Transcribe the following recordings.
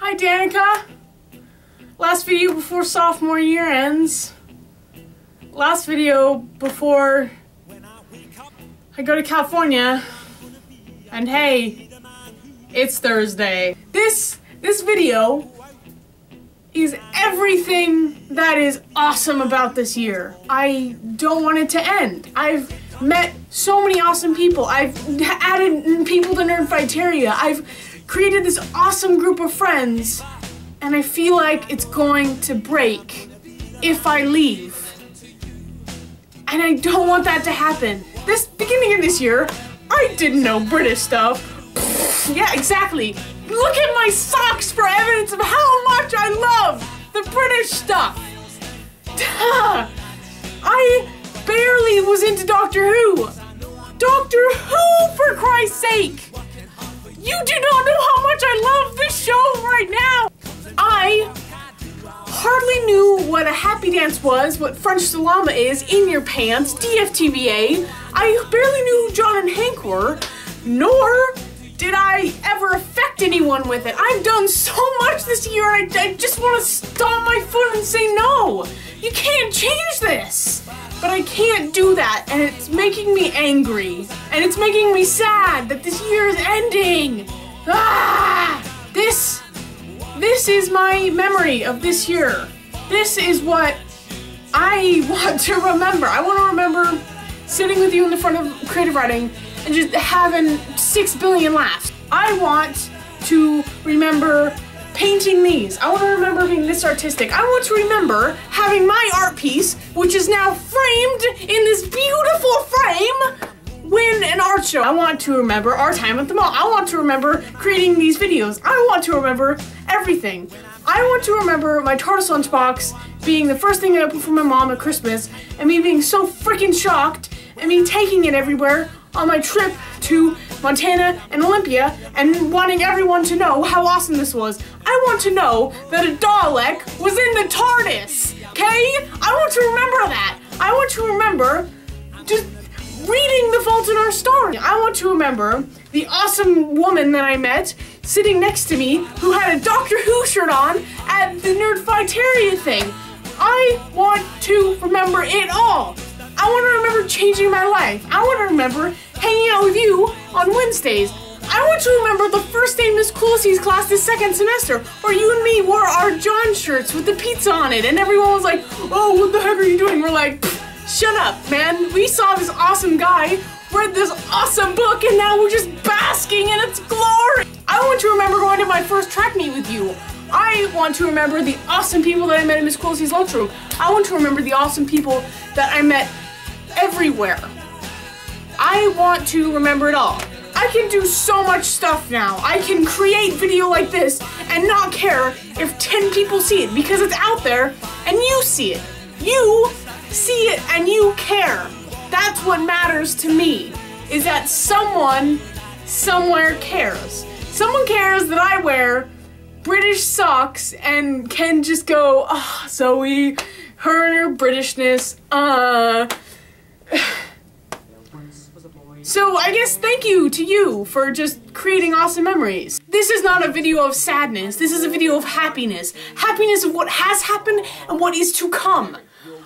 Hi Danica! Last video before sophomore year ends. Last video before I go to California. And hey, it's Thursday. This video is everything that is awesome about this year. I don't want it to end. I've met so many awesome people. I've added people to Nerdfighteria. I've created this awesome group of friends, and I feel like it's going to break if I leave. And I don't want that to happen. This beginning of this year, I didn't know British stuff. Yeah, exactly. Look at my socks for evidence of how much I love the British stuff. I barely was into Doctor Who. Doctor Who, for Christ's sake! You do not know how much I love this show right now! I hardly knew what a happy dance was, what French salama is, in your pants, DFTBA. I barely knew who John and Hank were, nor did I ever affect anyone with it. I've done so much this year, and I just want to stomp my foot and say no! You can't change this! But I can't do that, and it's making me angry. And it's making me sad that this year is ending! Ah! This is my memory of this year. This is what I want to remember. I want to remember sitting with you in the front of creative writing and just having 6 billion laughs. I want to remember painting these. I want to remember being this artistic. I want to remember having my art piece, which is now framed in this beautiful frame, win an art show. I want to remember our time at the mall. I want to remember creating these videos. I want to remember everything. I want to remember my TARDIS lunchbox being the first thing I opened for my mom at Christmas, and me being so freaking shocked, and me taking it everywhere on my trip to Montana and Olympia, and wanting everyone to know how awesome this was. I want to know that a Dalek was in the TARDIS, okay? I want to remember that. I want to remember just reading The Fault in Our Stars. I want to remember the awesome woman that I met sitting next to me who had a Doctor Who shirt on at the Nerdfighteria thing. I want to remember it all. I want to remember changing my life. I want to remember hanging out with you on Wednesdays. I want to remember the first day Miss Coolsey's class this second semester, where you and me wore our John shirts with the pizza on it, and everyone was like, oh, what the heck are you doing? We're like, shut up, man. We saw this awesome guy read this awesome book, and now we're just basking in its glory. I want to remember going to my first track meet with you. I want to remember the awesome people that I met in Miss Coolsey's lunchroom. I want to remember the awesome people that I met everywhere. I want to remember it all. I can do so much stuff now. I can create video like this and not care if 10 people see it, because it's out there and you see it. You see it and you care. That's what matters to me, is that someone somewhere cares. Someone cares that I wear British socks and can just go, oh, Zoe, her and her Britishness, So I guess thank you to you for just creating awesome memories. This is not a video of sadness. This is a video of happiness. Happiness of what has happened and what is to come.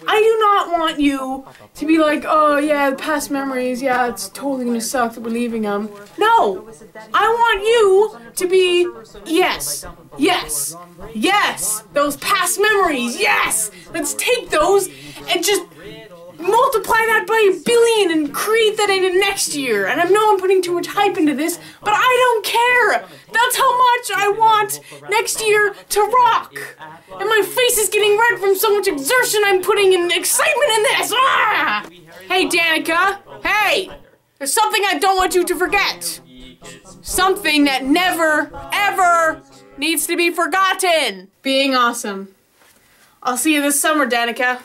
I do not want you to be like, oh yeah, the past memories, yeah, it's totally gonna suck that we're leaving them. No! I want you to be, yes, yes, yes! Those past memories, yes! Let's take those and just multiply that by 1 billion and create that into next year. And I know I'm putting too much hype into this, but I don't care. That's how much I want next year to rock. And my face is getting red from so much exertion I'm putting in excitement in this. Ah! Hey, Danica. Hey! There's something I don't want you to forget. Something that never, ever needs to be forgotten. Being awesome. I'll see you this summer, Danica.